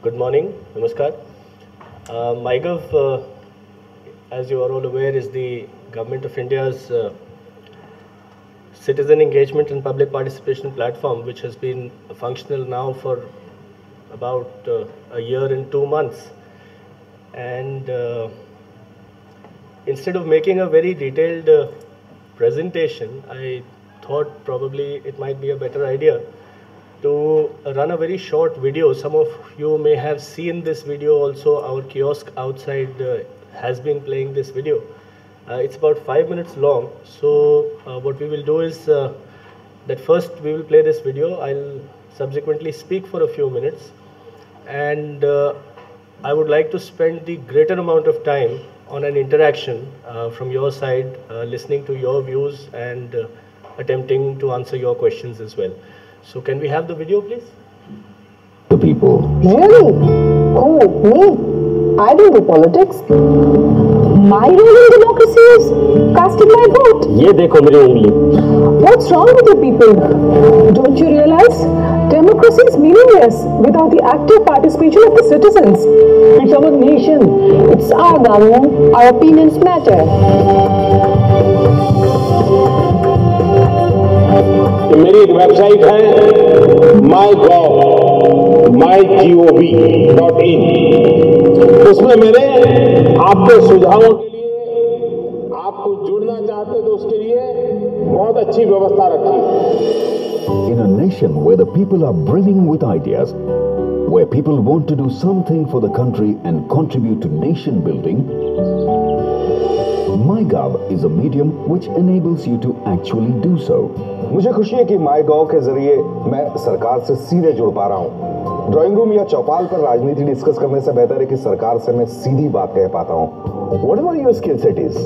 Good morning, Namaskar. MyGov, as you are all aware, is the Government of India's citizen engagement and public participation platform, which has been functional now for about a year and 2 months. And instead of making a very detailed presentation, I thought probably it might be a better idea to run a very short video. Some of you may have seen this video also. Our kiosk outside has been playing this video. It's about 5 minutes long. So what we will do is that first we will play this video. I'll subsequently speak for a few minutes, and I would like to spend the greater amount of time on an interaction from your side, listening to your views and attempting to answer your questions as well. So can we have the video, please? The people. Really? Oh, me? I don't do politics. My role in democracy is casting my vote. ये देखो मेरी उंगली. What's wrong with you people? Don't you realize democracy is meaningless without the active participation of the citizens? It's our nation. It's our government. Our opinions matter. मेरी एक website है mygov.in. उसमें मैंने आपके सुझावों के लिए, आपको जुड़ना चाहते तो उसके लिए बहुत अच्छी व्यवस्था रखी है. In a nation where the people are brimming with ideas, where people want to do something for the country and contribute to nation building, MyGov is a medium which enables you to actually do so. मुझे खुशी है कि MyGov के जरिए मैं सरकार से सीधे जुड़ पा रहा हूँ. ड्राइंग रूम या चौपाल पर राजनीति डिस्कस करने से बेहतर है कि सरकार से मैं सीधी बात कह पाता हूँ. Whatever your skill set is,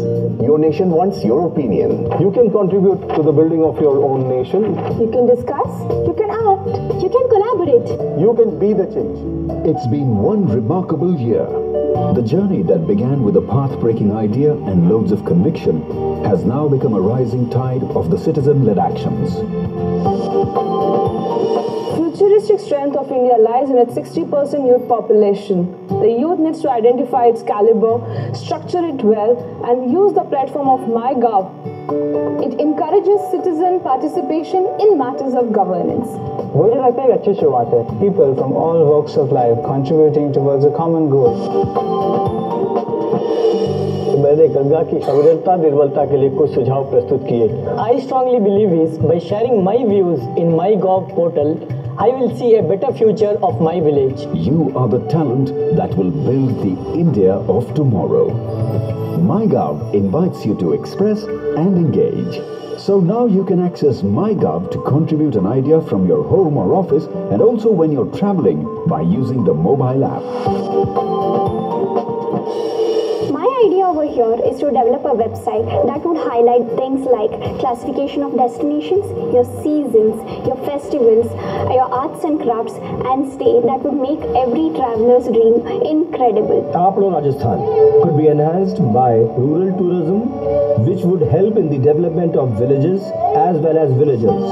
your nation wants your opinion. You can contribute to the building of your own nation. You can discuss, you can act, you can collaborate. You can be the change. It's been one remarkable year. The journey that began with a path-breaking idea and loads of conviction has now become a rising tide of the citizen-led actions. Futuristic strength of India lies in its 60% youth population. The youth needs to identify its caliber, structure it well, and use the platform of MyGov. It encourages citizen participation in matters of governance. मुझे लगता है एक अच्छी शुरुआत है. People from all walks of life contributing towards a common goal. मैंने गंगा की अविरलता निर्मलता के लिए कुछ सुझाव प्रस्तुत किए. I strongly believe is by sharing my views in MyGov portal, I will see a better future of my village. You are the talent that will build the India of tomorrow. MyGov invites you to express and engage. So now you can access MyGov to contribute an idea from your home or office, and also when you're traveling by using the mobile app. My idea over here is to develop a website that would highlight things like classification of destinations, your seasons, your festivals, your arts and crafts, and stay that would make every traveler's dream incredible. Taplo Rajasthan could be enhanced by rural tourism, which would help in the development of villages as well as villagers.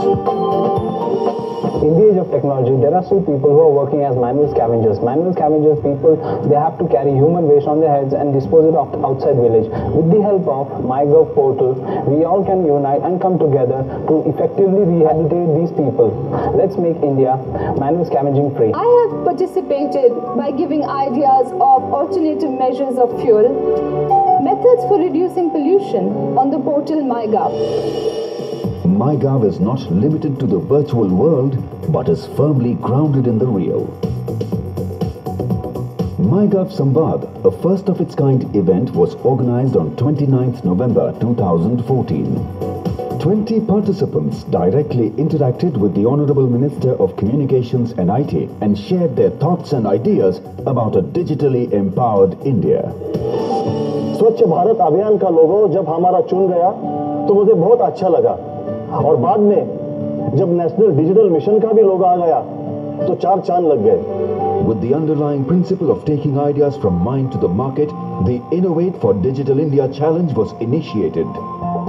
In the age of technology, there are still people who are working as manual scavengers. Manual scavengers people, they have to carry human waste on their heads and dispose it of outside village. With the help of MyGov portal, we all can unite and come together to effectively rehabilitate these people. Let's make India manual scavenging free. I have participated by giving ideas of alternative measures of fuel, methods for reducing pollution on the portal MyGov. MyGov is not limited to the virtual world, but is firmly grounded in the real. MyGov Samvad, a first-of-its-kind event, was organized on 29th November 2014. 20 participants directly interacted with the Honorable Minister of Communications and IT and shared their thoughts and ideas about a digitally empowered India. स्वच्छ भारत अभियान का लोगो जब हमारा चुन गया तो मुझे बहुत अच्छा लगा, और बाद में जब नेशनल डिजिटल मिशन का भी लोगो आ गया तो 4 चांद लग गए. With the underlying principle of taking ideas from mind to the market, the Innovate for Digital India Challenge was initiated.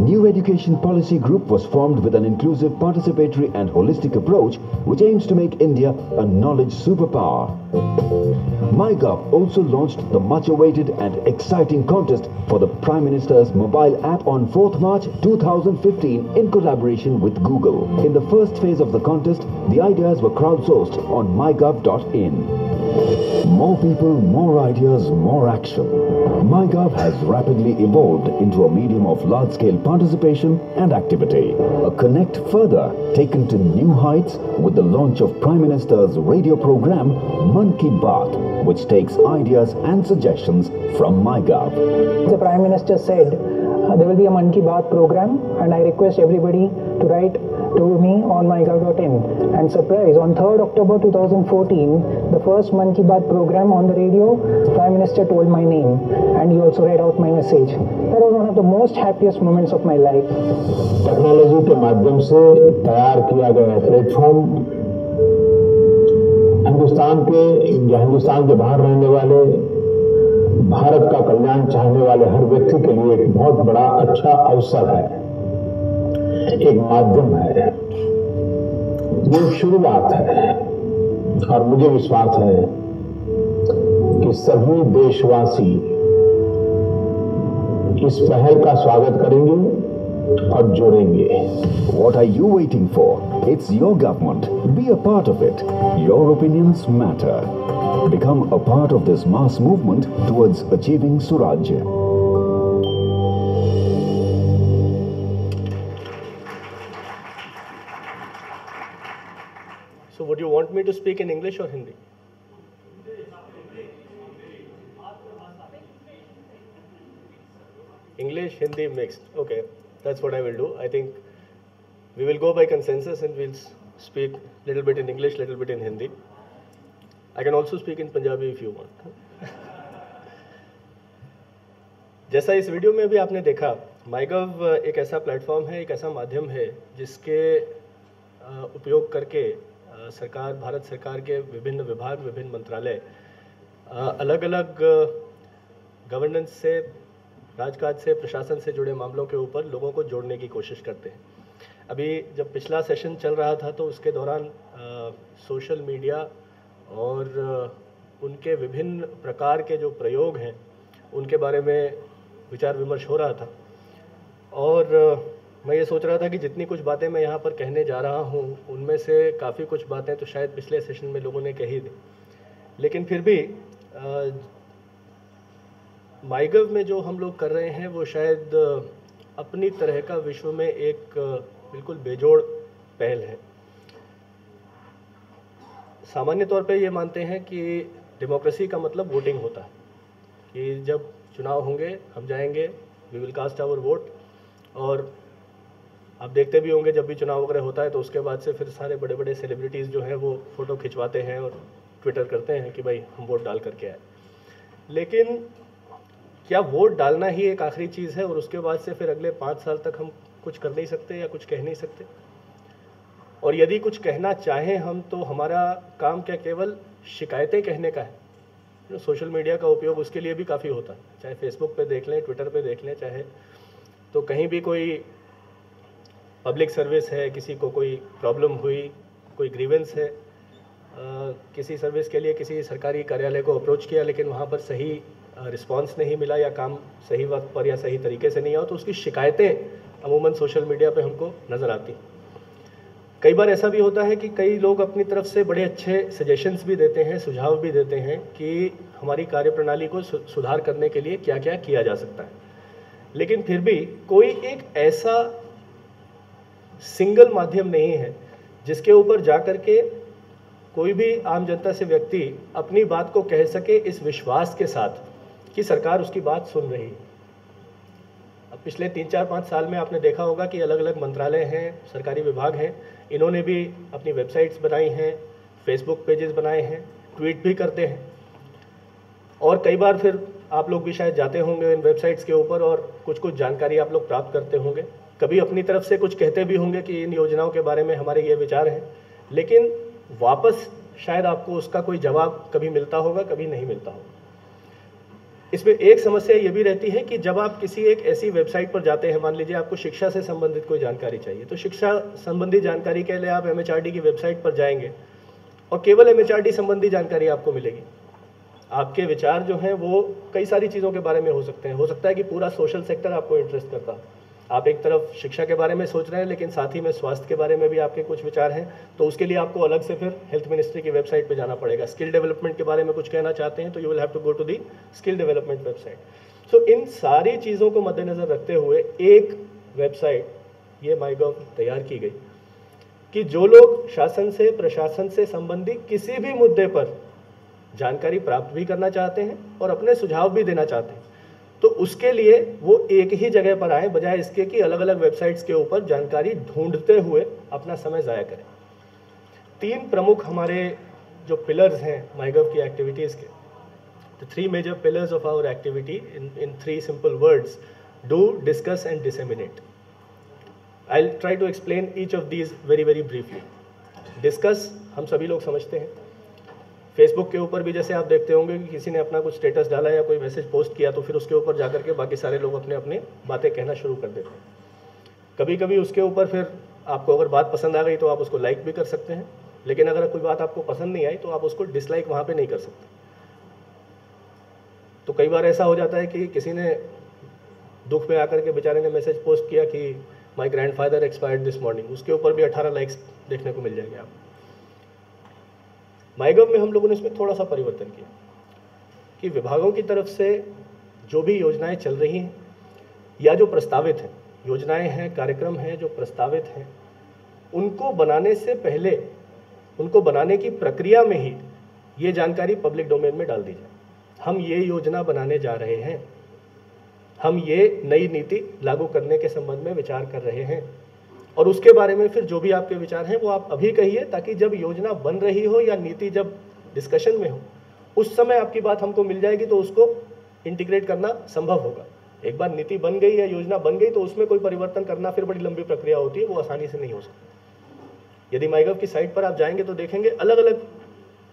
New Education Policy Group was formed with an inclusive, participatory and holistic approach which aims to make India a knowledge superpower. MyGov also launched the much-awaited and exciting contest for the Prime Minister's mobile app on 4th March 2015 in collaboration with Google. In the first phase of the contest, the ideas were crowdsourced on mygov.in. More people, more ideas, more action. MyGov has rapidly evolved into a medium of large-scale participation and activity. A connect further taken to new heights with the launch of Prime Minister's radio program Man Ki Baat, which takes ideas and suggestions from MyGov. The Prime Minister said there will be a Man Ki Baat program, and I request everybody to write to me on mygov.in. And surprise, on 3rd October 2014, the first Man Ki Baat program on the radio, Prime Minister told my name and he also read out my message. That was one of the most happiest moments of my life. Technology के माध्यम से तैयार किया गया platform Hindustan के बाहर रहने वाले, भारत का कल्याण चाहने वाले हर व्यक्ति के लिए एक बहुत बड़ा अच्छा अवसर है, एक माध्यम है, ये शुरुआत है। और मुझे विश्वास है कि सभी देशवासी इस पहल का स्वागत करेंगे और जोड़ेंगे। What are you waiting for? It's your government. Be a part of it. Your opinions matter. Become a part of this mass movement towards achieving Suraj. So would you want me to speak in English or Hindi? English, Hindi mixed. Okay, that's what I will do. I think we will go by consensus and we'll speak little bit in English, little bit in Hindi. I can also speak in Punjabi if you want. जैसा इस video में भी आपने देखा, MyGov एक ऐसा platform है, एक ऐसा माध्यम है जिसके उपयोग करके सरकार, भारत सरकार के विभिन्न विभाग, विभिन्न मंत्रालय अलग अलग गवर्नेंस से, राजकाज से, प्रशासन से जुड़े मामलों के ऊपर लोगों को जोड़ने की कोशिश करते हैं। अभी जब पिछला सेशन चल रहा था तो उसके दौरान सोशल मीडिया और उनके विभिन्न प्रकार के जो प्रयोग हैं उनके बारे में विचार विमर्श हो रहा था। और मैं ये सोच रहा था कि जितनी कुछ बातें मैं यहाँ पर कहने जा रहा हूँ उनमें से काफ़ी कुछ बातें तो शायद पिछले सेशन में लोगों ने कही थी, लेकिन फिर भी MyGov में जो हम लोग कर रहे हैं वो शायद अपनी तरह का विश्व में एक बिल्कुल बेजोड़ पहल है। सामान्य तौर पे ये मानते हैं कि डेमोक्रेसी का मतलब वोटिंग होता है, कि जब चुनाव होंगे हम जाएंगे, we will cast our vote. और आप देखते भी होंगे जब भी चुनाव वगैरह होता है तो उसके बाद से फिर सारे बड़े बड़े सेलिब्रिटीज़ जो हैं वो फ़ोटो खिंचवाते हैं और ट्विटर करते हैं कि भाई हम वोट डाल करके आए। लेकिन क्या वोट डालना ही एक आखिरी चीज़ है और उसके बाद से फिर अगले 5 साल तक हम कुछ कर नहीं सकते या कुछ कह नहीं सकते? और यदि कुछ कहना चाहें हम तो हमारा काम क्या केवल शिकायतें कहने का है? सोशल मीडिया का उपयोग उसके लिए भी काफ़ी होता है, चाहे फेसबुक पे देख लें, ट्विटर पे देख लें, चाहे तो कहीं भी कोई पब्लिक सर्विस है, किसी को कोई प्रॉब्लम हुई, कोई ग्रीवेंस है, किसी सर्विस के लिए किसी सरकारी कार्यालय को अप्रोच किया लेकिन वहाँ पर सही रिस्पांस नहीं मिला या काम सही वक्त पर या सही तरीके से नहीं आया, तो उसकी शिकायतें अमूमन सोशल मीडिया पे हमको नज़र आती। कई बार ऐसा भी होता है कि कई लोग अपनी तरफ से बड़े अच्छे सजेशंस भी देते हैं, सुझाव भी देते हैं कि हमारी कार्यप्रणाली को सुधार करने के लिए क्या क्या किया जा सकता है। लेकिन फिर भी कोई एक ऐसा सिंगल माध्यम नहीं है जिसके ऊपर जा कर के कोई भी आम जनता से व्यक्ति अपनी बात को कह सके इस विश्वास के साथ कि सरकार उसकी बात सुन रही है। अब पिछले 3-4-5 साल में आपने देखा होगा कि अलग अलग मंत्रालय हैं, सरकारी विभाग हैं, इन्होंने भी अपनी वेबसाइट्स बनाई हैं, फेसबुक पेजेस बनाए हैं, ट्वीट भी करते हैं। और कई बार फिर आप लोग भी शायद जाते होंगे इन वेबसाइट्स के ऊपर और कुछ जानकारी आप लोग प्राप्त करते होंगे, कभी अपनी तरफ से कुछ कहते भी होंगे कि इन योजनाओं के बारे में हमारे ये विचार हैं, लेकिन वापस शायद आपको उसका कोई जवाब कभी मिलता होगा, कभी नहीं मिलता होगा। इसमें एक समस्या ये भी रहती है कि जब आप किसी एक ऐसी वेबसाइट पर जाते हैं, मान लीजिए आपको शिक्षा से संबंधित कोई जानकारी चाहिए, तो शिक्षा संबंधी जानकारी के लिए आप MHRD की वेबसाइट पर जाएंगे और केवल MHRD संबंधी जानकारी आपको मिलेगी। आपके विचार जो हैं वो कई सारी चीज़ों के बारे में हो सकते हैं। हो सकता है कि पूरा सोशल सेक्टर आपको इंटरेस्ट करता हो, आप एक तरफ शिक्षा के बारे में सोच रहे हैं लेकिन साथ ही में स्वास्थ्य के बारे में भी आपके कुछ विचार हैं, तो उसके लिए आपको अलग से फिर हेल्थ मिनिस्ट्री की वेबसाइट पे जाना पड़ेगा। स्किल डेवलपमेंट के बारे में कुछ कहना चाहते हैं तो you will have to go to the skill development website. So इन सारी चीज़ों को मद्देनज़र रखते हुए एक वेबसाइट ये माईगॉव तैयार की गई कि जो लोग शासन से, प्रशासन से संबंधित किसी भी मुद्दे पर जानकारी प्राप्त भी करना चाहते हैं और अपने सुझाव भी देना चाहते हैं, तो उसके लिए वो एक ही जगह पर आए, बजाय इसके कि अलग अलग वेबसाइट्स के ऊपर जानकारी ढूंढते हुए अपना समय ज़ाया करें। 3 प्रमुख हमारे जो पिलर्स हैं माईगॉव की एक्टिविटीज़ के, the 3 major pillars of our activity in 3 simple words: do, discuss and disseminate. I'll try to explain each of these very briefly. Discuss हम सभी लोग समझते हैं, फेसबुक के ऊपर भी जैसे आप देखते होंगे कि किसी ने अपना कुछ स्टेटस डाला या कोई मैसेज पोस्ट किया तो फिर उसके ऊपर जाकर के बाकी सारे लोग अपने अपने बातें कहना शुरू कर देते हैं। कभी कभी उसके ऊपर फिर आपको अगर बात पसंद आ गई तो आप उसको लाइक भी कर सकते हैं, लेकिन अगर कोई बात आपको पसंद नहीं आई तो आप उसको डिसलाइक वहाँ पे नहीं कर सकते। तो कई बार ऐसा हो जाता है कि किसी ने दुख में आकर के बेचारे ने मैसेज पोस्ट किया कि माई ग्रैंडफादर एक्सपायर्ड दिस मॉर्निंग, उसके ऊपर भी 18 लाइक्स देखने को मिल जाएंगे आपको। माईगॉव में हम लोगों ने इसमें थोड़ा सा परिवर्तन किया कि विभागों की तरफ से जो भी योजनाएं चल रही हैं या जो प्रस्तावित हैं, योजनाएं हैं, कार्यक्रम हैं जो प्रस्तावित हैं, उनको बनाने से पहले, उनको बनाने की प्रक्रिया में ही ये जानकारी पब्लिक डोमेन में डाल दी जाए। हम ये योजना बनाने जा रहे हैं, हम ये नई नीति लागू करने के संबंध में विचार कर रहे हैं, और उसके बारे में फिर जो भी आपके विचार हैं वो आप अभी कहिए, ताकि जब योजना बन रही हो या नीति जब डिस्कशन में हो उस समय आपकी बात हमको मिल जाएगी तो उसको इंटीग्रेट करना संभव होगा। एक बार नीति बन गई या योजना बन गई तो उसमें कोई परिवर्तन करना फिर बड़ी लंबी प्रक्रिया होती है, वो आसानी से नहीं हो सकती। यदि माईगॉव की साइट पर आप जाएंगे तो देखेंगे अलग अलग,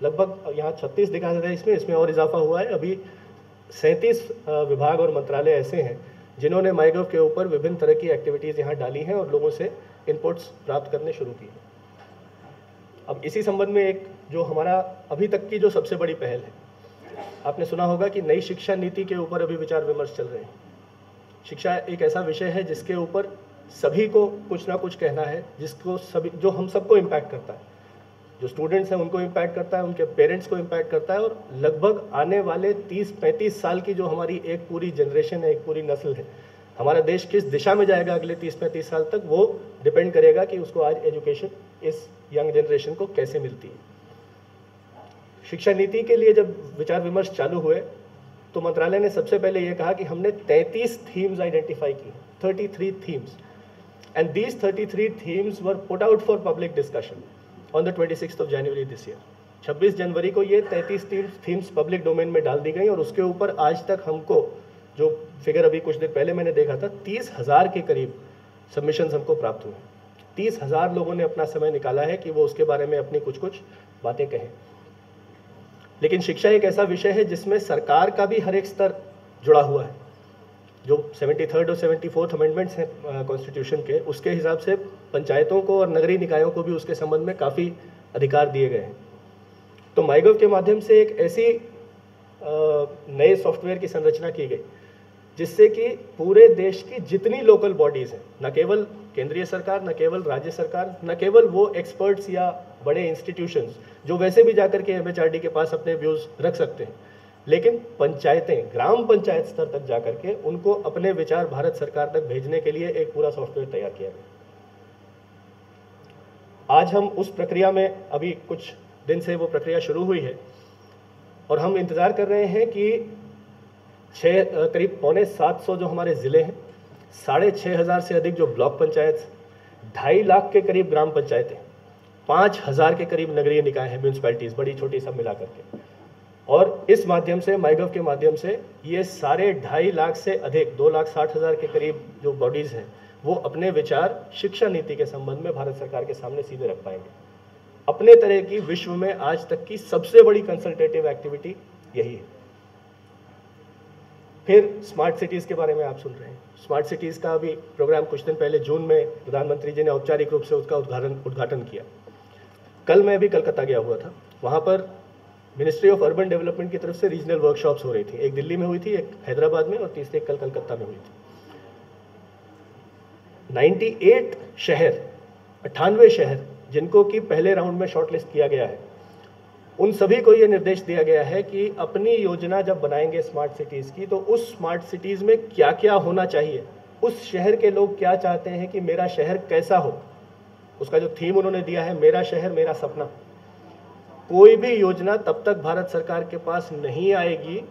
लगभग यहाँ 36 दिखा देता है, इसमें और इजाफा हुआ है। अभी 37 विभाग और मंत्रालय ऐसे हैं जिन्होंने माईगॉव के ऊपर विभिन्न तरह की एक्टिविटीज़ यहाँ डाली हैं और लोगों से इनपुट्स प्राप्त करने शुरू किए। अब इसी संबंध में एक जो हमारा अभी तक की जो सबसे बड़ी पहल है, आपने सुना होगा कि नई शिक्षा नीति के ऊपर अभी विचार विमर्श चल रहे हैं। शिक्षा एक ऐसा विषय है जिसके ऊपर सभी को कुछ ना कुछ कहना है, जिसको सभी, जो हम सबको इम्पैक्ट करता है, जो स्टूडेंट्स हैं उनको इम्पैक्ट करता है, उनके पेरेंट्स को इम्पैक्ट करता है, और लगभग आने वाले 30-35 साल की जो हमारी एक पूरी जनरेशन है, एक पूरी नस्ल है, हमारा देश किस दिशा में जाएगा अगले 30-35 साल तक, वो डिपेंड करेगा कि उसको आज एजुकेशन इस यंग जनरेशन को कैसे मिलती है। शिक्षा नीति के लिए जब विचार विमर्श चालू हुए तो मंत्रालय ने सबसे पहले ये कहा कि हमने 33 थीम्स आइडेंटिफाई की, 33 themes, and these 33 themes were put out for public discussion on the 26th of January this year. 26 जनवरी को ये 33 थीम्स पब्लिक डोमेन में डाल दी गई, और उसके ऊपर आज तक हमको जो फिगर अभी कुछ देर पहले मैंने देखा था, 30,000 के करीब सबमिशंस हमको प्राप्त हुए। 30,000 लोगों ने अपना समय निकाला है कि वो उसके बारे में अपनी कुछ बातें कहें। लेकिन शिक्षा एक ऐसा विषय है जिसमें सरकार का भी हर एक स्तर जुड़ा हुआ है। जो 73rd और 74th अमेंडमेंट्स हैं कॉन्स्टिट्यूशन के, उसके हिसाब से पंचायतों को और नगरीय निकायों को भी उसके संबंध में काफ़ी अधिकार दिए गए हैं। तो माईगॉव के माध्यम से एक ऐसी नए सॉफ्टवेयर की संरचना की गई जिससे कि पूरे देश की जितनी लोकल बॉडीज़ हैं, न केवल केंद्रीय सरकार, न केवल राज्य सरकार, न केवल वो एक्सपर्ट्स या बड़े इंस्टीट्यूशंस जो वैसे भी जाकर के MHRD के पास अपने व्यूज़ रख सकते हैं, लेकिन पंचायतें, ग्राम पंचायत स्तर तक जाकर के उनको अपने विचार भारत सरकार तक भेजने के लिए एक पूरा सॉफ्टवेयर तैयार किया गया। आज हम उस प्रक्रिया में, अभी कुछ दिन से वो प्रक्रिया शुरू हुई है, और हम इंतज़ार कर रहे हैं कि करीब 650 जो हमारे ज़िले हैं, 6,500 से अधिक जो ब्लॉक पंचायत, 2.5 लाख के करीब ग्राम पंचायतें, 5,000 के करीब नगरीय निकाय हैं, म्यूनसिपैलिटीज़, बड़ी छोटी सब मिला करके, और इस माध्यम से, माईगॉव के माध्यम से, ये सारे 2.5 लाख से अधिक 2,60,000 के करीब जो बॉडीज़ हैं वो अपने विचार शिक्षा नीति के संबंध में भारत सरकार के सामने सीधे रख पाएंगे। अपने तरह की विश्व में आज तक की सबसे बड़ी कंसल्टेटिव एक्टिविटी यही है। फिर स्मार्ट सिटीज़ के बारे में आप सुन रहे हैं। स्मार्ट सिटीज़ का अभी प्रोग्राम कुछ दिन पहले जून में प्रधानमंत्री जी ने औपचारिक रूप से उसका उद्घाटन किया। कल मैं भी कलकत्ता गया हुआ था। वहाँ पर मिनिस्ट्री ऑफ अर्बन डेवलपमेंट की तरफ से रीजनल वर्कशॉप्स हो रही थी। एक दिल्ली में हुई थी, एक हैदराबाद में और तीसरी कल कलकत्ता में हुई थी। 98 शहर, 98 शहर जिनको कि पहले राउंड में शॉर्टलिस्ट किया गया है, उन सभी को ये निर्देश दिया गया है कि अपनी योजना जब बनाएंगे स्मार्ट सिटीज़ की, तो उस स्मार्ट सिटीज़ में क्या क्या होना चाहिए, उस शहर के लोग क्या चाहते हैं कि मेरा शहर कैसा हो, उसका जो थीम उन्होंने दिया है मेरा शहर मेरा सपना। कोई भी योजना तब तक भारत सरकार के पास नहीं आएगी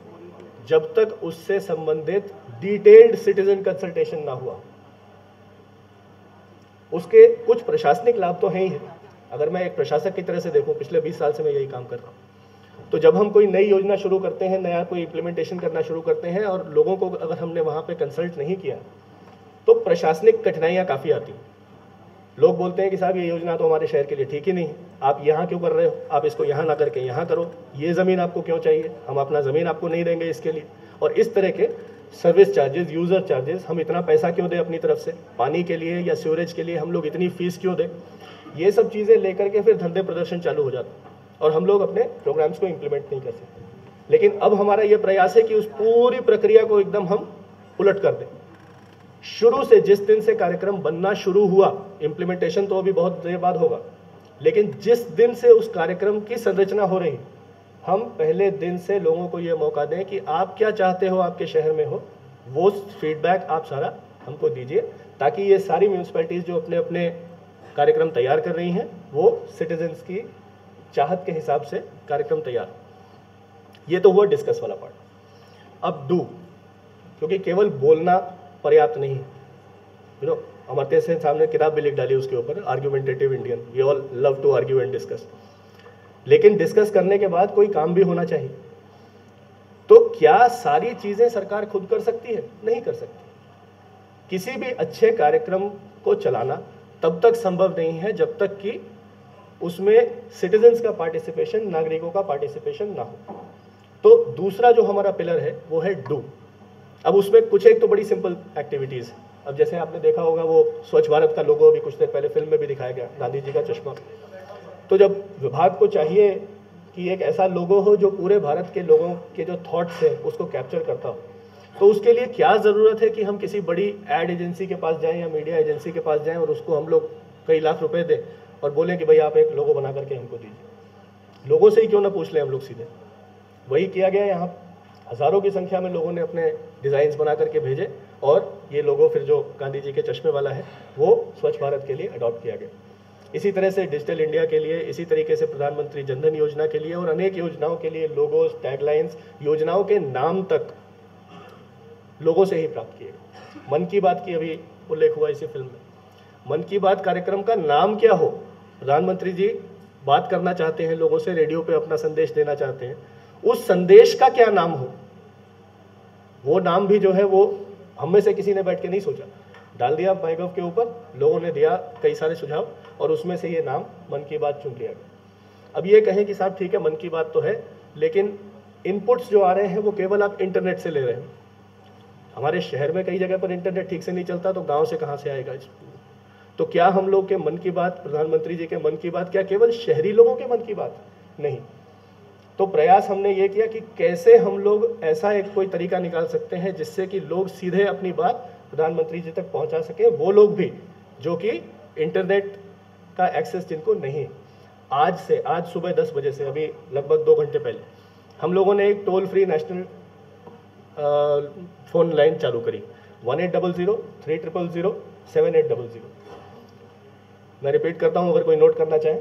जब तक उससे संबंधित डिटेल्ड सिटीजन कंसल्टेशन ना हुआ। उसके कुछ प्रशासनिक लाभ तो हैं ही हैं। अगर मैं एक प्रशासक की तरह से देखूं, पिछले 20 साल से मैं यही काम कर रहा हूं, तो जब हम कोई नई योजना शुरू करते हैं, नया कोई इम्प्लीमेंटेशन करना शुरू करते हैं और लोगों को अगर हमने वहां पे कंसल्ट नहीं किया तो प्रशासनिक कठिनाइयां काफ़ी आती हैं। लोग बोलते हैं कि साहब ये योजना तो हमारे शहर के लिए ठीक ही नहीं है, आप यहाँ क्यों कर रहे हो, आप इसको यहाँ ना करके यहाँ करो, ये ज़मीन आपको क्यों चाहिए, हम अपना ज़मीन आपको नहीं देंगे इसके लिए, और इस तरह के सर्विस चार्जेस, यूज़र चार्जेस, हम इतना पैसा क्यों दें अपनी तरफ से, पानी के लिए या सीवरेज के लिए हम लोग इतनी फीस क्यों दें। ये सब चीज़ें लेकर के फिर धंधे प्रदर्शन चालू हो जाता है और हम लोग अपने प्रोग्राम्स को इम्प्लीमेंट नहीं कर सकते। लेकिन अब हमारा ये प्रयास है कि उस पूरी प्रक्रिया को एकदम हम उलट कर दें। शुरू से जिस दिन से कार्यक्रम बनना शुरू हुआ, इम्प्लीमेंटेशन तो अभी बहुत देर बाद होगा, लेकिन जिस दिन से उस कार्यक्रम की संरचना हो रही, हम पहले दिन से लोगों को ये मौका दें कि आप क्या चाहते हो आपके शहर में हो, वो फीडबैक आप सारा हमको दीजिए, ताकि ये सारी म्यूनसिपैलिटीज़ जो अपने अपने कार्यक्रम तैयार कर रही हैं वो सिटीजन्स की चाहत के हिसाब से कार्यक्रम तैयार। ये तो हुआ डिस्कस वाला पार्ट। अब डू, क्योंकि केवल बोलना पर्याप्त नहीं है। अमर्त्य सेन साहब ने किताब भी लिख डाली उसके ऊपर, argumentative Indian, we all love to argue and discuss, लेकिन डिस्कस करने के बाद कोई काम भी होना चाहिए। तो क्या सारी चीज़ें सरकार खुद कर सकती है? नहीं कर सकती। किसी भी अच्छे कार्यक्रम को चलाना तब तक संभव नहीं है जब तक कि उसमें सिटीजन्स का पार्टिसिपेशन, नागरिकों का पार्टिसिपेशन ना हो। तो दूसरा जो हमारा पिलर है वो है डू। अब उसमें कुछ एक तो बड़ी सिंपल एक्टिविटीज़, अब जैसे आपने देखा होगा वो स्वच्छ भारत का लोगो अभी कुछ देर पहले फिल्म में भी दिखाया गया, गांधी जी का चश्मा। तो जब विभाग को चाहिए कि एक ऐसा लोगो हो जो पूरे भारत के लोगों के जो थॉट्स हैं उसको कैप्चर करता हो, तो उसके लिए क्या ज़रूरत है कि हम किसी बड़ी एड एजेंसी के पास जाएं या मीडिया एजेंसी के पास जाएं और उसको हम लोग कई लाख रुपए दें और बोलें कि भाई आप एक लोगो बना करके हमको दीजिए। लोगों से ही क्यों ना पूछ लें हम लोग सीधे। वही किया गया यहाँ, हज़ारों की संख्या में लोगों ने अपने डिज़ाइंस बना करके भेजे और ये लोगो फिर जो गांधी जी के चश्मे वाला है वो स्वच्छ भारत के लिए अडॉप्ट किया गया। इसी तरह से डिजिटल इंडिया के लिए, इसी तरीके से प्रधानमंत्री जनधन योजना के लिए और अनेक योजनाओं के लिए लोगोस, टैगलाइंस, योजनाओं के नाम तक लोगों से ही प्राप्त किए। मन की बात की अभी उल्लेख हुआ इसी फिल्म में। मन की बात कार्यक्रम का नाम क्या हो? प्रधानमंत्री जी बात करना चाहते हैं लोगों से, रेडियो पे अपना संदेश देना चाहते हैं, उस संदेश का क्या नाम हो? वो नाम भी जो है वो हम में से किसी ने बैठ के नहीं सोचा, डाल दिया माईगव के ऊपर, लोगों ने दिया कई सारे सुझाव और उसमें से ये नाम मन की बात चुन लिया गया। अब ये कहें कि साहब ठीक है मन की बात तो है, लेकिन इनपुट्स जो आ रहे हैं वो केवल आप इंटरनेट से ले रहे हैं। हमारे शहर में कई जगह पर इंटरनेट ठीक से नहीं चलता, तो गांव से कहाँ से आएगा? तो क्या हम लोग के मन की बात, प्रधानमंत्री जी के मन की बात, क्या केवल शहरी लोगों के मन की बात? नहीं। तो प्रयास हमने ये किया कि कैसे हम लोग ऐसा एक कोई तरीका निकाल सकते हैं जिससे कि लोग सीधे अपनी बात प्रधानमंत्री जी तक पहुंचा सकें, वो लोग भी जो कि इंटरनेट का एक्सेस जिनको नहीं। आज सुबह 10 बजे से अभी लगभग 2 घंटे पहले हम लोगों ने एक toll free national phone line चालू करी, 1800-300-7800। मैं रिपीट करता हूं अगर कोई नोट करना चाहे,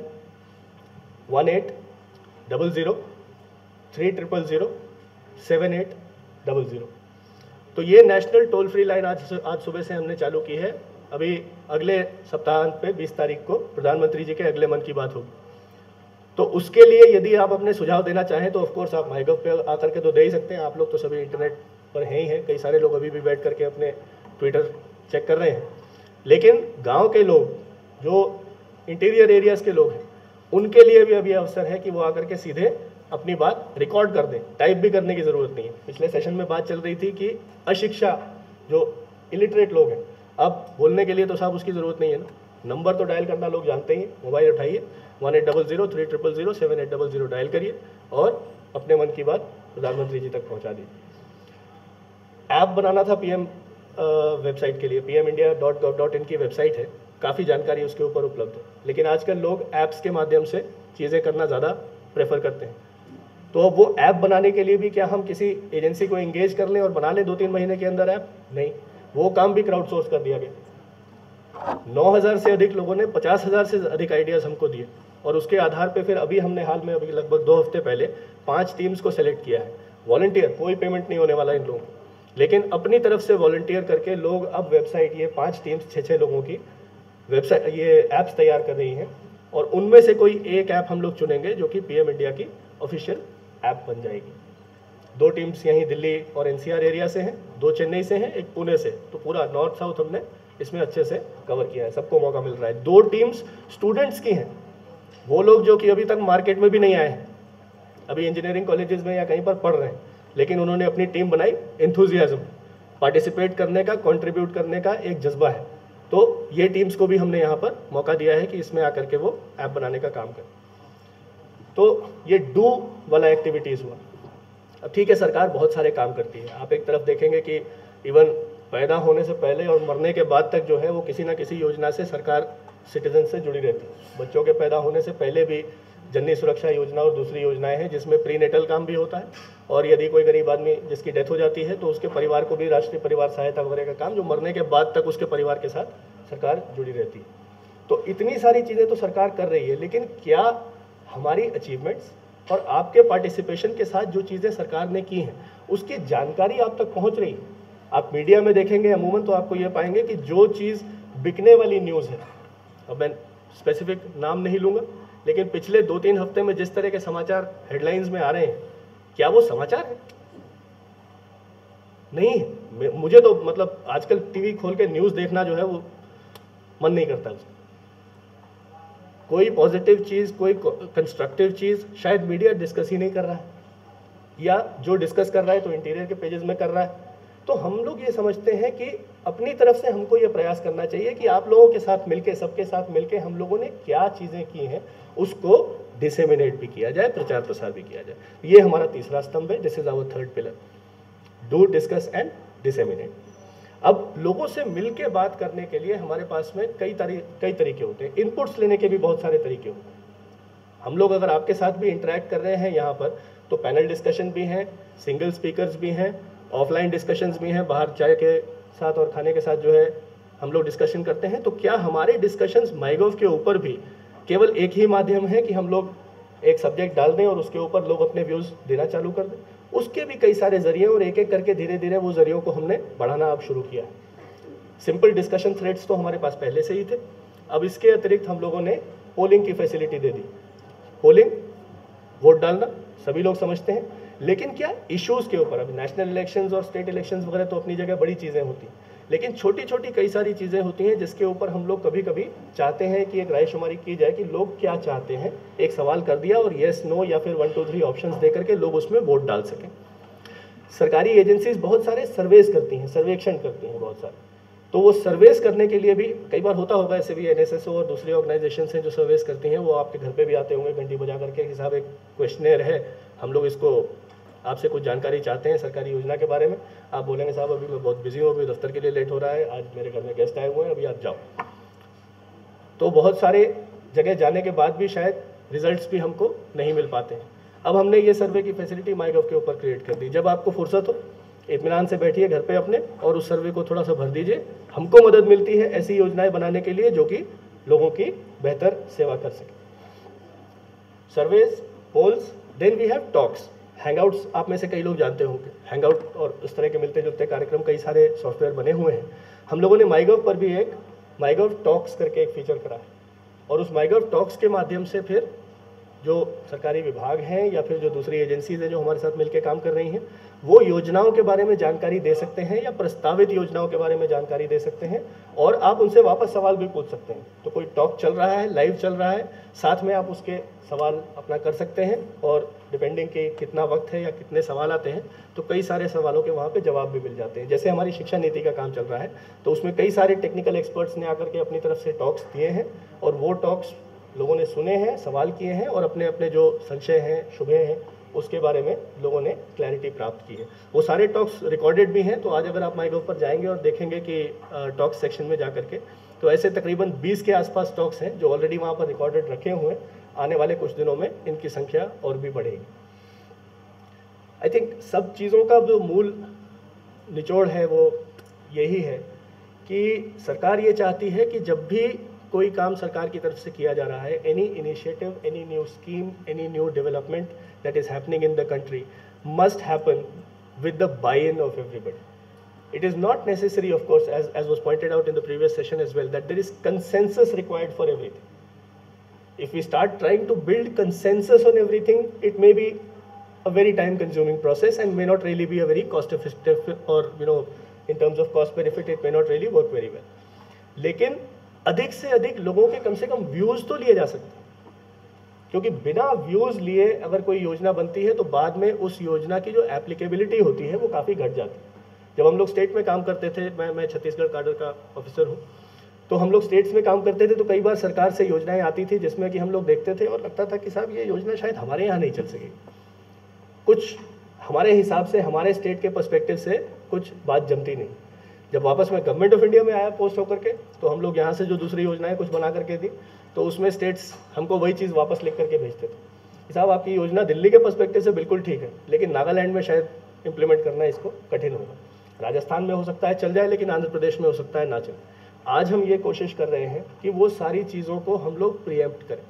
1800-300-7800। तो ये नेशनल टोल फ्री लाइन आज सुबह से हमने चालू की है। अभी अगले सप्ताहांत पे 20 तारीख को प्रधानमंत्री जी के अगले मन की बात होगी। तो उसके लिए यदि आप अपने सुझाव देना चाहें तो ऑफकोर्स आप माईगव पे आकर के तो दे ही सकते हैं। आप लोग तो सभी इंटरनेट पर हैं ही हैं, कई सारे लोग अभी भी बैठ करके अपने ट्विटर चेक कर रहे हैं। लेकिन गांव के लोग जो इंटीरियर एरियाज़ के लोग हैं उनके लिए भी अभी अवसर है कि वो आकर के सीधे अपनी बात रिकॉर्ड कर दें, टाइप भी करने की ज़रूरत नहीं है। पिछले सेशन में बात चल रही थी कि अशिक्षा जो इलिटरेट लोग हैं, अब बोलने के लिए तो साहब उसकी ज़रूरत नहीं है ना, नंबर तो डायल करना लोग जानते ही हैं, मोबाइल उठाइए, 1800-3000-7800 डायल करिए और अपने मन की बात प्रधानमंत्री जी तक पहुंचा दीजिए। ऐप बनाना था पीएम वेबसाइट के लिए, pmindia.gov.in की वेबसाइट है, काफ़ी जानकारी उसके ऊपर उपलब्ध है, लेकिन आजकल लोग ऐप्स के माध्यम से चीज़ें करना ज़्यादा प्रेफर करते हैं। तो अब वो ऐप बनाने के लिए भी क्या हम किसी एजेंसी को एंगेज कर लें और बना लें 2-3 महीने के अंदर ऐप? नहीं, वो काम भी क्राउडसोर्स कर दिया गया। 9000 से अधिक लोगों ने 50,000 से अधिक आइडियाज़ हमको दिए और उसके आधार पे फिर अभी हमने हाल में अभी लगभग 2 हफ्ते पहले 5 टीम्स को सेलेक्ट किया है। वॉलंटियर, कोई पेमेंट नहीं होने वाला इन लोगों को, लेकिन अपनी तरफ से वॉलंटियर करके लोग अब वेबसाइट, ये 5 टीम्स 6-6 लोगों की वेबसाइट, ये ऐप्स तैयार कर रही हैं और उनमें से कोई एक ऐप हम लोग चुनेंगे जो कि पीएम इंडिया की ऑफिशियल ऐप बन जाएगी। 2 टीम्स यहीं दिल्ली और एनसीआर एरिया से हैं, 2 चेन्नई से हैं, 1 पुणे से, तो पूरा नॉर्थ साउथ हमने इसमें अच्छे से कवर किया है, सबको मौका मिल रहा है। 2 टीम्स स्टूडेंट्स की हैं, वो लोग जो कि अभी तक मार्केट में भी नहीं आए हैं, अभी इंजीनियरिंग कॉलेजेस में या कहीं पर पढ़ रहे हैं, लेकिन उन्होंने अपनी टीम बनाई, एंथुजियाज्म, पार्टिसिपेट करने का, कंट्रीब्यूट करने का एक जज्बा है। तो ये टीम्स को भी हमने यहाँ पर मौका दिया है कि इसमें आकर के वो ऐप बनाने का काम करें। तो ये डू वाला एक्टिविटीज़ हुआ। अब ठीक है, सरकार बहुत सारे काम करती है। आप एक तरफ देखेंगे कि इवन पैदा होने से पहले और मरने के बाद तक जो है वो किसी ना किसी योजना से सरकार सिटीजन से जुड़ी रहती है। बच्चों के पैदा होने से पहले भी जननी सुरक्षा योजना और दूसरी योजनाएं हैं जिसमें प्रीनेटल काम भी होता है, और यदि कोई गरीब आदमी जिसकी डेथ हो जाती है तो उसके परिवार को भी राष्ट्रीय परिवार सहायता वगैरह का काम, जो मरने के बाद तक उसके परिवार के साथ सरकार जुड़ी रहती है। तो इतनी सारी चीज़ें तो सरकार कर रही है, लेकिन क्या हमारी अचीवमेंट्स और आपके पार्टिसिपेशन के साथ जो चीज़ें सरकार ने की हैं उसकी जानकारी आप तक पहुंच रही है? आप मीडिया में देखेंगे अमूमन तो आपको ये पाएंगे कि जो चीज़ बिकने वाली न्यूज़ है, अब मैं स्पेसिफिक नाम नहीं लूँगा, लेकिन पिछले 2-3 हफ्ते में जिस तरह के समाचार हेडलाइंस में आ रहे हैं, क्या वो समाचार है? नहीं, मुझे तो मतलब आजकल टीवी खोल के न्यूज़ देखना जो है वो मन नहीं करता। कोई पॉजिटिव चीज़, कोई कंस्ट्रक्टिव चीज़ शायद मीडिया डिस्कस ही नहीं कर रहा है, या जो डिस्कस कर रहा है तो इंटीरियर के पेजेस में कर रहा है। तो हम लोग ये समझते हैं कि अपनी तरफ से हमको ये प्रयास करना चाहिए कि आप लोगों के साथ मिलके, सबके साथ मिलके हम लोगों ने क्या चीज़ें की हैं उसको डिसेमिनेट भी किया जाए, प्रचार प्रसार भी किया जाए। ये हमारा तीसरा स्तंभ है, this is our third pillar, do, discuss and disseminate. अब लोगों से मिल के बात करने के लिए हमारे पास में कई तरीके होते हैं, इनपुट्स लेने के भी बहुत सारे तरीके होते हैं। हम लोग अगर आपके साथ भी इंटरेक्ट कर रहे हैं यहाँ पर, तो पैनल डिस्कशन भी हैं, सिंगल स्पीकर्स भी हैं, ऑफलाइन डिस्कशंस भी हैं, बाहर चाय के साथ और खाने के साथ जो है हम लोग डिस्कशन करते हैं। तो क्या हमारे डिस्कशंस माईगॉव के ऊपर भी केवल एक ही माध्यम है कि हम लोग एक सब्जेक्ट डाल दें और उसके ऊपर लोग अपने व्यूज़ देना चालू कर दें? उसके भी कई सारे जरिए, और एक एक करके धीरे धीरे वो जरियों को हमने बढ़ाना अब शुरू किया है। सिंपल डिस्कशन थ्रेड्स तो हमारे पास पहले से ही थे, अब इसके अतिरिक्त हम लोगों ने पोलिंग की फैसिलिटी दे दी। पोलिंग, वोट डालना सभी लोग समझते हैं, लेकिन क्या इश्यूज़ के ऊपर, अभी नेशनल इलेक्शंस और स्टेट इलेक्शंस वगैरह तो अपनी जगह बड़ी चीज़ें होती हैं, लेकिन छोटी छोटी कई सारी चीज़ें होती हैं जिसके ऊपर हम लोग कभी कभी चाहते हैं कि एक रायशुमारी की जाए कि लोग क्या चाहते हैं। एक सवाल कर दिया और येस, नो या फिर 1, 2, 3 ऑप्शंस दे करके लोग उसमें वोट डाल सकें। सरकारी एजेंसीज बहुत सारे सर्वेस करती हैं, सर्वेक्षण करती हैं बहुत सारे, तो वो सर्वेस करने के लिए भी कई बार होता होगा, ऐसे भी एनएसएसओ और दूसरी ऑर्गेनाइजेशन हैं जो सर्वेस करती हैं, वो आपके घर पे भी आते होंगे घंटी बजा करके कि साहब एक क्वेश्चनेयर है, हम लोग इसको आपसे कुछ जानकारी चाहते हैं सरकारी योजना के बारे में। आप बोलेंगे साहब अभी मैं बहुत बिजी हूँ, अभी दफ्तर के लिए लेट हो रहा है, आज मेरे घर में गेस्ट आए हुए हैं, अभी आप जाओ। तो बहुत सारे जगह जाने के बाद भी शायद रिजल्ट्स भी हमको नहीं मिल पाते हैं। अब हमने ये सर्वे की फैसिलिटी माईगॉव के ऊपर क्रिएट कर दी। जब आपको फुर्सत हो, इत्मीनान से बैठिए घर पे अपने और उस सर्वे को थोड़ा सा भर दीजिए। हमको मदद मिलती है ऐसी योजनाएं बनाने के लिए जो कि लोगों की बेहतर सेवा कर सके। Surveys, polls, then we have talks, hangouts. आप में से कई लोग जानते होंगे हैंगआउट और इस तरह के मिलते जुलते कार्यक्रम, कई सारे सॉफ्टवेयर बने हुए हैं। हम लोगों ने माईगॉव पर भी एक माईगॉव टॉक्स करके एक फीचर करा है, और उस माईगॉव टॉक्स के माध्यम से फिर जो सरकारी विभाग हैं या फिर जो दूसरी एजेंसीज हैं जो हमारे साथ मिलकर काम कर रही हैं, वो योजनाओं के बारे में जानकारी दे सकते हैं या प्रस्तावित योजनाओं के बारे में जानकारी दे सकते हैं, और आप उनसे वापस सवाल भी पूछ सकते हैं। तो कोई टॉक चल रहा है, लाइव चल रहा है, साथ में आप उसके सवाल अपना कर सकते हैं, और डिपेंडिंग कि कितना वक्त है या कितने सवाल आते हैं तो कई सारे सवालों के वहाँ पे जवाब भी मिल जाते हैं। जैसे हमारी शिक्षा नीति का काम चल रहा है तो उसमें कई सारे टेक्निकल एक्सपर्ट्स ने आकर के अपनी तरफ से टॉक्स दिए हैं, और वो टॉक्स लोगों ने सुने हैं, सवाल किए हैं और अपने अपने जो संशय हैं, शुभे हैं, उसके बारे में लोगों ने क्लैरिटी प्राप्त की है। वो सारे टॉक्स रिकॉर्डेड भी हैं, तो आज अगर आप माईगव पर जाएंगे और देखेंगे कि टॉक्स सेक्शन में जा करके, तो ऐसे तकरीबन 20 के आसपास टॉक्स हैं जो ऑलरेडी वहाँ पर रिकॉर्डेड रखे हुए हैं। आने वाले कुछ दिनों में इनकी संख्या और भी बढ़ेगी। आई थिंक सब चीज़ों का जो मूल निचोड़ है वो यही है कि सरकार ये चाहती है कि जब भी कोई काम सरकार की तरफ से किया जा रहा है, any initiative, any new scheme, any new development that is happening in the country must happen with the buy-in of everybody. It is not necessary, of course, as was pointed out in the previous session as well, that there is consensus required for everything. If we start trying to build consensus on everything, it may be a very time-consuming process and may not really be a very cost-effective, or in terms of cost benefit, it may not really work very well. लेकिन अधिक से अधिक लोगों के कम से कम views तो लिए जा सकते हैं, क्योंकि बिना व्यूज लिए अगर कोई योजना बनती है तो बाद में उस योजना की जो एप्लीकेबिलिटी होती है वो काफ़ी घट जाती है। जब हम लोग स्टेट में काम करते थे, मैं छत्तीसगढ़ काडर का ऑफिसर हूँ, तो हम लोग स्टेट्स में काम करते थे तो कई बार सरकार से योजनाएं आती थी जिसमें कि हम लोग देखते थे और लगता था कि साहब ये योजना शायद हमारे यहाँ नहीं चल सकेगी। कुछ हमारे हिसाब से, हमारे स्टेट के पर्सपेक्टिव से कुछ बात जमती नहीं। जब वापस मैं गवर्नमेंट ऑफ इंडिया में आया पोस्ट होकर के, तो हम लोग यहाँ से जो दूसरी योजनाएं कुछ बना करके दी, तो उसमें स्टेट्स हमको वही चीज़ वापस लिख करके भेजते थे कि साहब आपकी योजना दिल्ली के पर्सपेक्टिव से बिल्कुल ठीक है, लेकिन नागालैंड में शायद इम्प्लीमेंट करना इसको कठिन होगा। राजस्थान में हो सकता है चल जाए, लेकिन आंध्र प्रदेश में हो सकता है ना चले। आज हम ये कोशिश कर रहे हैं कि वो सारी चीज़ों को हम लोग प्रीएम्प्ट करें।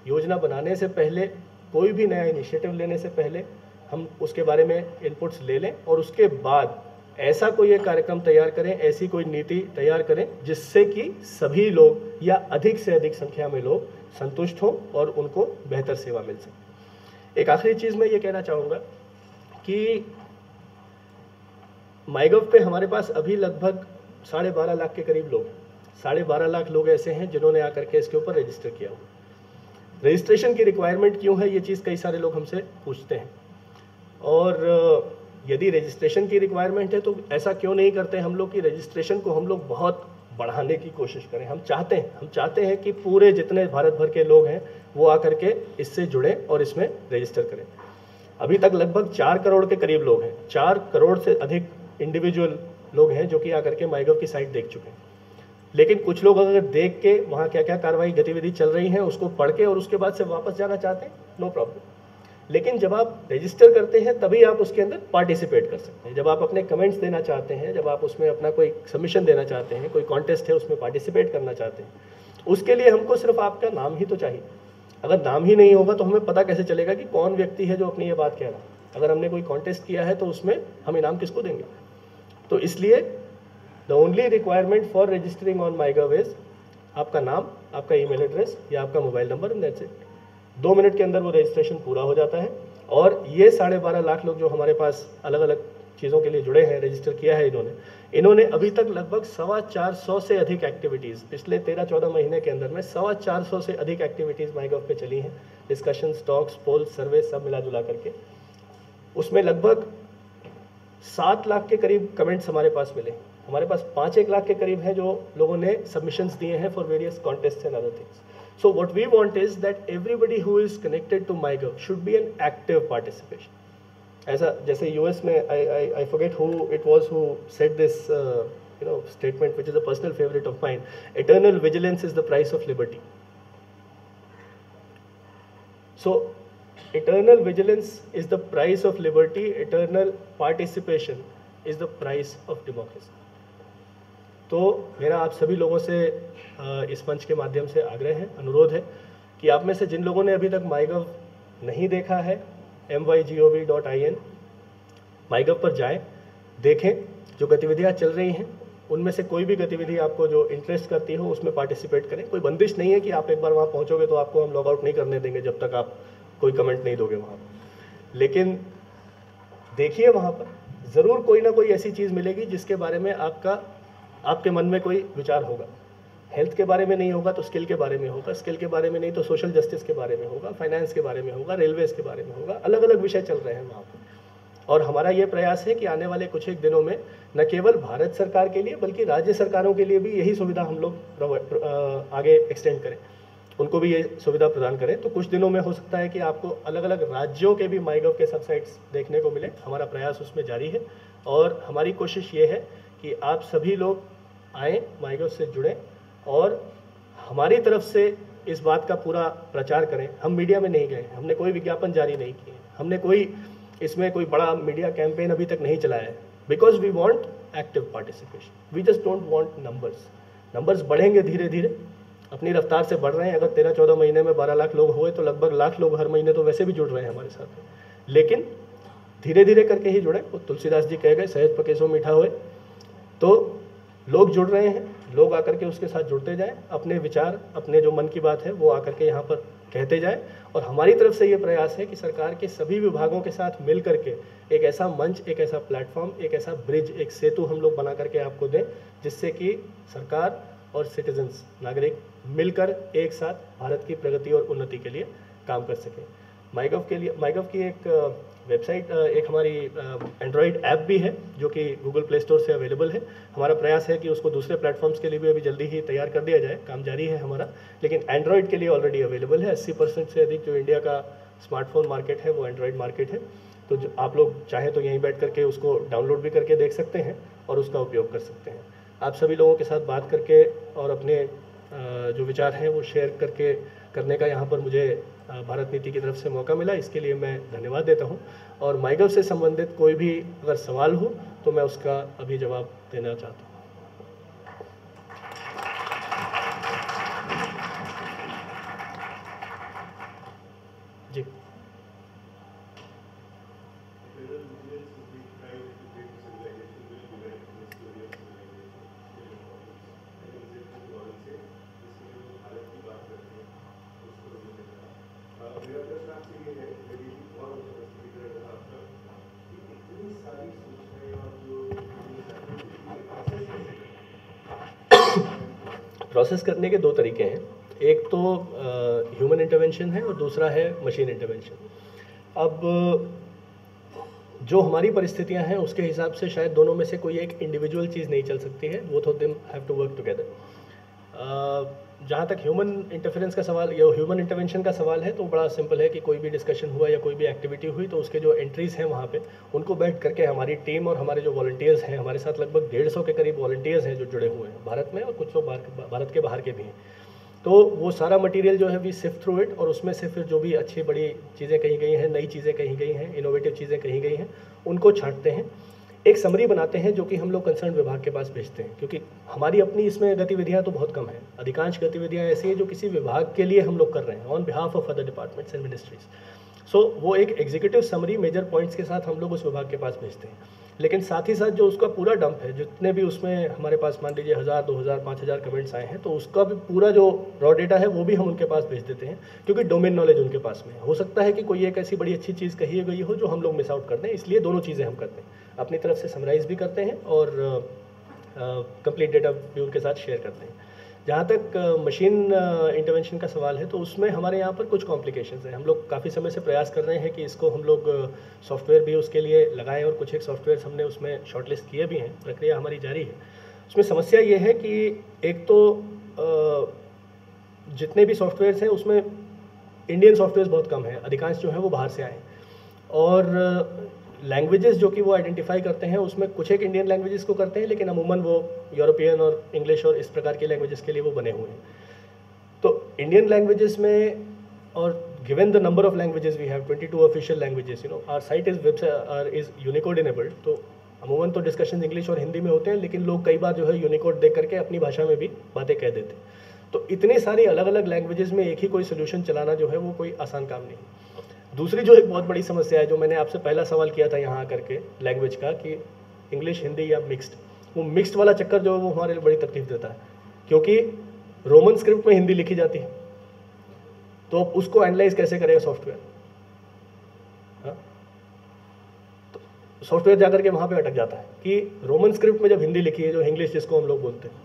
योजना बनाने से पहले, कोई भी नया इनिशिएटिव लेने से पहले हम उसके बारे में इनपुट्स ले लें और उसके बाद ऐसा कोई एक कार्यक्रम तैयार करें, ऐसी कोई नीति तैयार करें जिससे कि सभी लोग या अधिक से अधिक संख्या में लोग संतुष्ट हों और उनको बेहतर सेवा मिल सके। एक आखिरी चीज़ मैं ये कहना चाहूँगा कि माईगव पे हमारे पास अभी लगभग 12.5 लाख के करीब लोग, 12.5 लाख लोग ऐसे हैं जिन्होंने आकर के इसके ऊपर रजिस्टर किया हुआ। रजिस्ट्रेशन की रिक्वायरमेंट क्यों है, ये चीज़ कई सारे लोग हमसे पूछते हैं। और यदि रजिस्ट्रेशन की रिक्वायरमेंट है तो ऐसा क्यों नहीं करते हम लोग कि रजिस्ट्रेशन को हम लोग बहुत बढ़ाने की कोशिश करें। हम चाहते हैं कि पूरे जितने भारत भर के लोग हैं वो आकर के इससे जुड़े और इसमें रजिस्टर करें। अभी तक लगभग 4 करोड़ के करीब लोग हैं, 4 करोड़ से अधिक इंडिविजुअल लोग हैं जो कि आकर के माईगव की साइट देख चुके हैं। लेकिन कुछ लोग अगर देख के वहाँ क्या क्या कार्रवाई गतिविधि चल रही है उसको पढ़ के और उसके बाद से वापस जाना चाहते हैं, नो प्रॉब्लम। लेकिन जब आप रजिस्टर करते हैं तभी आप उसके अंदर पार्टिसिपेट कर सकते हैं। जब आप अपने कमेंट्स देना चाहते हैं, जब आप उसमें अपना कोई सबमिशन देना चाहते हैं, कोई कॉन्टेस्ट है उसमें पार्टिसिपेट करना चाहते हैं, उसके लिए हमको सिर्फ आपका नाम ही तो चाहिए। अगर नाम ही नहीं होगा तो हमें पता कैसे चलेगा कि कौन व्यक्ति है जो अपनी ये बात कह रहा है। अगर हमने कोई कॉन्टेस्ट किया है तो उसमें हम इनाम किसको देंगे। तो इसलिए the only requirement for registering on MyGov is आपका नाम, आपका ईमेल एड्रेस या आपका mobile number, and that's it. 2 minute के अंदर वो रजिस्ट्रेशन पूरा हो जाता है। और ये 12.5 लाख लोग जो हमारे पास अलग अलग चीज़ों के लिए जुड़े हैं, रजिस्टर किया है इन्होंने अभी तक लगभग 450 से अधिक एक्टिविटीज़, पिछले 13-14 महीने के अंदर में 450 से अधिक एक्टिविटीज़ माईगव पे चली हैं। डिस्कशंस, टॉक्स, पोल्स, सर्वे सब मिला जुला करके उसमें लगभग 7 लाख के करीब कमेंट्स हमारे पास मिले। हमारे पास 5-1 लाख के करीब हैं जो लोगों ने सबमिशंस दिए हैं for various contest and other things. So what we want is that everybody who is connected to MyGov should be an active participation. ऐसा जैसे US में I forget who it was who said this statement, which is a personal favorite of mine. Eternal vigilance is the price of liberty. So eternal vigilance is the price of liberty. Eternal participation is the price of democracy. तो मेरा आप सभी लोगों से इस मंच के माध्यम से आग्रह है, अनुरोध है कि आप में से जिन लोगों ने अभी तक माईगव नहीं देखा है, mygov.in माईगव पर जाएं, देखें जो गतिविधियां चल रही हैं, उनमें से कोई भी गतिविधि आपको जो इंटरेस्ट करती हो उसमें पार्टिसिपेट करें। कोई बंदिश नहीं है कि आप एक बार वहाँ पहुँचोगे तो आपको हम लॉग आउट नहीं करने देंगे जब तक आप कोई कमेंट नहीं दोगे वहाँ पर। लेकिन देखिए वहाँ पर ज़रूर कोई ना कोई ऐसी चीज़ मिलेगी जिसके बारे में आपके मन में कोई विचार होगा। हेल्थ के बारे में नहीं होगा तो स्किल के बारे में होगा, स्किल के बारे में नहीं तो सोशल जस्टिस के बारे में होगा, फाइनेंस के बारे में होगा, रेलवेज़ के बारे में होगा। अलग अलग विषय चल रहे हैं वहाँ पर। और हमारा ये प्रयास है कि आने वाले कुछ एक दिनों में न केवल भारत सरकार के लिए बल्कि राज्य सरकारों के लिए भी यही सुविधा हम लोग आगे एक्सटेंड करें। उनको भी ये सुविधा प्रदान करें। तो कुछ दिनों में हो सकता है कि आपको अलग अलग राज्यों के भी माईगव के सबसाइट्स देखने को मिले। हमारा प्रयास उसमें जारी है और हमारी कोशिश ये है कि आप सभी लोग आएँ, माईगव से जुड़ें और हमारी तरफ से इस बात का पूरा प्रचार करें। हम मीडिया में नहीं गए, हमने कोई विज्ञापन जारी नहीं किए, हमने कोई इसमें कोई बड़ा मीडिया कैंपेन अभी तक नहीं चलाया है, because we want active participation, we just don't want numbers बढ़ेंगे धीरे धीरे, अपनी रफ्तार से बढ़ रहे हैं। अगर 13-14 महीने में 12 लाख लोग हुए तो लगभग लाख लोग हर महीने तो वैसे भी जुड़ रहे हैं हमारे साथ में, लेकिन धीरे धीरे करके ही जुड़े। वो तुलसीदास जी कह गए, सहज पके सो मीठा होए। तो लोग जुड़ रहे हैं, लोग आकर के उसके साथ जुड़ते जाएं, अपने विचार, अपने जो मन की बात है वो आकर के यहाँ पर कहते जाएं। और हमारी तरफ से ये प्रयास है कि सरकार के सभी विभागों के साथ मिल करके एक ऐसा मंच, एक ऐसा प्लेटफॉर्म, एक ऐसा ब्रिज, एक सेतु हम लोग बना करके आपको दें, जिससे कि सरकार और सिटीजन्स, नागरिक मिलकर एक साथ भारत की प्रगति और उन्नति के लिए काम कर सकें। माईगव की एक वेबसाइट, एक हमारी एंड्रॉयड ऐप भी है जो कि गूगल प्ले स्टोर से अवेलेबल है। हमारा प्रयास है कि उसको दूसरे प्लेटफॉर्म्स के लिए भी अभी जल्दी ही तैयार कर दिया जाए, काम जारी है हमारा, लेकिन एंड्रॉयड के लिए ऑलरेडी अवेलेबल है। 80% से अधिक जो इंडिया का स्मार्टफोन मार्केट है वो एंड्रॉयड मार्केट है। तो जो आप लोग चाहें तो यहीं बैठ करके उसको डाउनलोड भी करके देख सकते हैं और उसका उपयोग कर सकते हैं। आप सभी लोगों के साथ बात करके और अपने जो विचार हैं वो शेयर करने का यहाँ पर मुझे भारत नीति की तरफ से मौका मिला, इसके लिए मैं धन्यवाद देता हूँ। और माईगव से संबंधित कोई भी अगर सवाल हो तो मैं उसका अभी जवाब देना चाहता हूँ। जी। प्रोसेस करने के दो तरीके हैं, एक तो ह्यूमन इंटरवेंशन है और दूसरा है मशीन इंटरवेंशन। अब जो हमारी परिस्थितियां हैं उसके हिसाब से शायद दोनों में से कोई एक इंडिविजुअल चीज़ नहीं चल सकती है, both of them have to work together. जहाँ तक ह्यूमन इंटरफेरेंस का सवाल या ह्यूमन इंटरवेंशन का सवाल है तो बड़ा सिंपल है कि कोई भी डिस्कशन हुआ या कोई भी एक्टिविटी हुई तो उसके जो एंट्रीज़ हैं वहाँ पे उनको बैठ करके हमारी टीम और हमारे जो वॉलंटियर्स हैं, हमारे साथ लगभग 150 के करीब वॉलंटियर्स हैं जो जुड़े हुए हैं भारत में, और कुछ लोग भारत के बाहर के भी हैं। तो वो सारा मटेरियल जो है वी सिफ्ट थ्रू इट, और उसमें से फिर जो भी अच्छी बड़ी चीज़ें कही गई हैं, नई चीज़ें कही गई हैं, इनोवेटिव चीज़ें कही गई हैं, उनको छांटते हैं, एक समरी बनाते हैं जो कि हम लोग कंसर्न विभाग के पास भेजते हैं। क्योंकि हमारी अपनी इसमें गतिविधियां तो बहुत कम है, अधिकांश गतिविधियां ऐसी हैं जो किसी विभाग के लिए हम लोग कर रहे हैं on behalf of other departments and ministries. So वो एक एग्जीक्यूटिव समरी मेजर पॉइंट्स के साथ हम लोग उस विभाग के पास भेजते हैं, लेकिन साथ ही साथ जो उसका पूरा डंप है, जितने भी उसमें हमारे पास मान लीजिए 1000, 2000, 5000 कमेंट्स आए हैं, तो उसका भी पूरा जो रॉ डेटा है वो भी हम उनके पास भेज देते हैं, क्योंकि डोमेन नॉलेज उनके पास में हो सकता है कि कोई एक ऐसी बड़ी अच्छी चीज़ कही गई हो जो हम लोग मिस आउट कर दें। इसलिए दोनों चीज़ें हम करते हैं, अपनी तरफ से समराइज़ भी करते हैं और कंप्लीट डेटा भी उनके साथ शेयर करते हैं। जहाँ तक मशीन इंटरवेंशन का सवाल है तो उसमें हमारे यहाँ पर कुछ कॉम्प्लिकेशंस हैं। हम लोग काफ़ी समय से प्रयास कर रहे हैं कि इसको हम लोग सॉफ्टवेयर भी उसके लिए लगाएं, और कुछ एक सॉफ्टवेयर हमने उसमें शॉर्टलिस्ट किए भी हैं, प्रक्रिया हमारी जारी है। उसमें समस्या ये है कि एक तो जितने भी सॉफ्टवेयर्स हैं उसमें इंडियन सॉफ्टवेयर बहुत कम है, अधिकांश जो है वो बाहर से आए, और लैंग्वेजेस जो कि वो आइडेंटिफाई करते हैं उसमें कुछ एक इंडियन लैंग्वेजेस को करते हैं, लेकिन अमूमन वो यूरोपियन और इंग्लिश और इस प्रकार की लैंग्वेजेस के लिए वो बने हुए हैं। तो इंडियन लैंग्वेजेस में, और given the number of languages we have 22 official languages, our site is Unicode enabled, तो अमूमन तो डिस्कशन इंग्लिश और हिंदी में होते हैं, लेकिन लोग कई बार जो है यूनिकोड देख करके अपनी भाषा में भी बातें कह देते हैं। तो इतनी सारी अलग अलग लैंग्वेजेस में एक ही कोई सोल्यूशन चलाना जो है वो कोई आसान काम नहीं। दूसरी जो एक बहुत बड़ी समस्या है, जो मैंने आपसे पहला सवाल किया था यहाँ आकर के लैंग्वेज का, कि इंग्लिश हिंदी या मिक्स्ड, वो मिक्स्ड वाला चक्कर जो है वो हमारे लिए बड़ी तकलीफ देता है, क्योंकि रोमन स्क्रिप्ट में हिंदी लिखी जाती है, तो अब उसको एनालाइज कैसे करेगा सॉफ्टवेयर? तो सॉफ्टवेयर जाकर के वहाँ पे अटक जाता है कि रोमन स्क्रिप्ट में जब हिंदी लिखी है, जो इंग्लिश जिसको हम लोग बोलते हैं,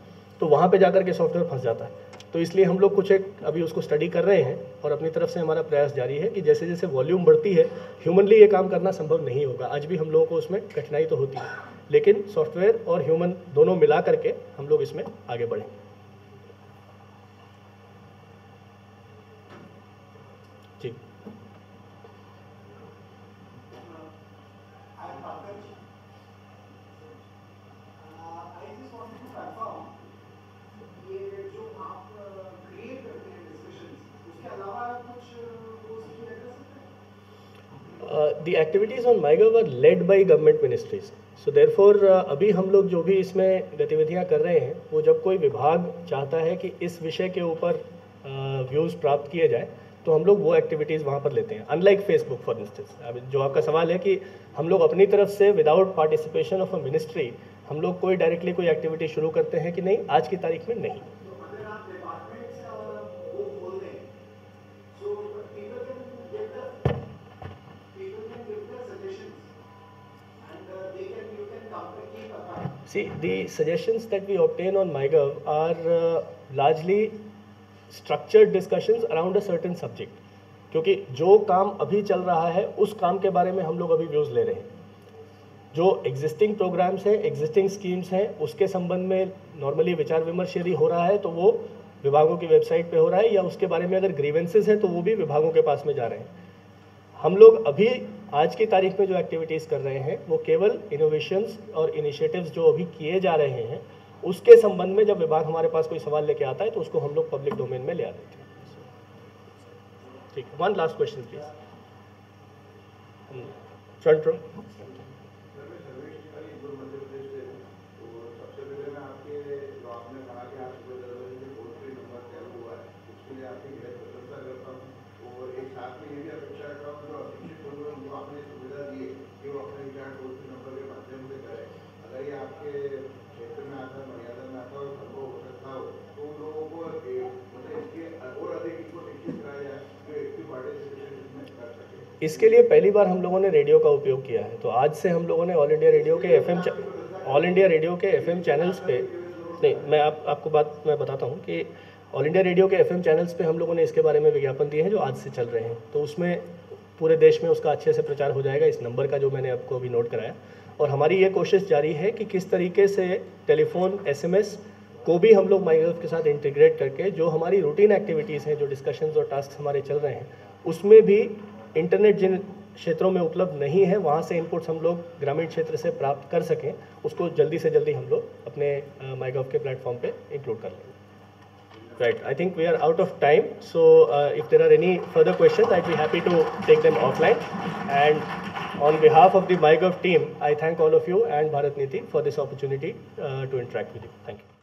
तो वहाँ पे जाकर के सॉफ्टवेयर फंस जाता है। तो इसलिए हम लोग कुछ एक अभी उसको स्टडी कर रहे हैं, और अपनी तरफ से हमारा प्रयास जारी है कि जैसे जैसे वॉल्यूम बढ़ती है, ह्यूमनली ये काम करना संभव नहीं होगा। आज भी हम लोगों को उसमें कठिनाई तो होती है, लेकिन सॉफ्टवेयर और ह्यूमन दोनों मिला करके हम लोग इसमें आगे बढ़ें। जी the activities on MyGov are led by government ministries. So therefore अभी हम लोग जो भी इसमें गतिविधियां कर रहे हैं वो जब कोई विभाग चाहता है कि इस विषय के ऊपर व्यूज़ प्राप्त किए जाए तो हम लोग वो एक्टिविटीज़ वहाँ पर लेते हैं. अनलाइक फेसबुक फॉर इंस्टेंस, अब जो आपका सवाल है कि हम लोग अपनी तरफ से without participation of a ministry हम लोग कोई डायरेक्टली कोई एक्टिविटी शुरू करते हैं कि नहीं, आज की तारीख में नहीं. See, the suggestions that we obtain on MyGov are largely structured discussions around a certain subject. क्योंकि जो काम अभी चल रहा है उस काम के बारे में हम लोग अभी व्यूज़ ले रहे हैं. जो एग्जिस्टिंग प्रोग्राम्स हैं, एग्जिस्टिंग स्कीम्स हैं, उसके संबंध में नॉर्मली विचार विमर्श यदि हो रहा है तो वो विभागों की वेबसाइट पे हो रहा है, या उसके बारे में अगर ग्रीवेंसेस हैं तो वो भी विभागों के पास में जा रहे हैं. हम लोग अभी आज की तारीख में जो एक्टिविटीज़ कर रहे हैं वो केवल इनोवेशंस और इनिशिएटिव्स जो अभी किए जा रहे हैं उसके संबंध में जब विभाग हमारे पास कोई सवाल लेके आता है तो उसको हम लोग पब्लिक डोमेन में ले आ देते हैं. ठीक, one last question please. Front row. इसके लिए पहली बार हम लोगों ने रेडियो का उपयोग किया है. तो आज से हम लोगों ने ऑल इंडिया रेडियो के एफएम चैनल्स पे, नहीं मैं आपको बात मैं बताता हूँ कि ऑल इंडिया रेडियो के एफएम चैनल्स पे हम लोगों ने इसके बारे में विज्ञापन दिए हैं जो आज से चल रहे हैं. तो उसमें पूरे देश में उसका अच्छे से प्रचार हो जाएगा इस नंबर का जो मैंने आपको अभी नोट कराया. और हमारी ये कोशिश जारी है कि किस तरीके से टेलीफोन SMS को भी हम लोग MyGov के साथ इंटीग्रेट करके जो हमारी रूटीन एक्टिविटीज़ हैं, जो डिस्कशंस और टास्क हमारे चल रहे हैं, उसमें भी इंटरनेट जिन क्षेत्रों में उपलब्ध नहीं है वहाँ से इनपुट्स हम लोग ग्रामीण क्षेत्र से प्राप्त कर सकें, उसको जल्दी से जल्दी हम लोग अपने MyGov के प्लेटफॉर्म पे इंक्लूड कर लेंगे. Right, I think we are out of time, so if there are any further questions, I'd be happy to take them offline. And on behalf of the MyGov team, I thank all of you and Bharat Niti for this opportunity to interact with you. Thank you.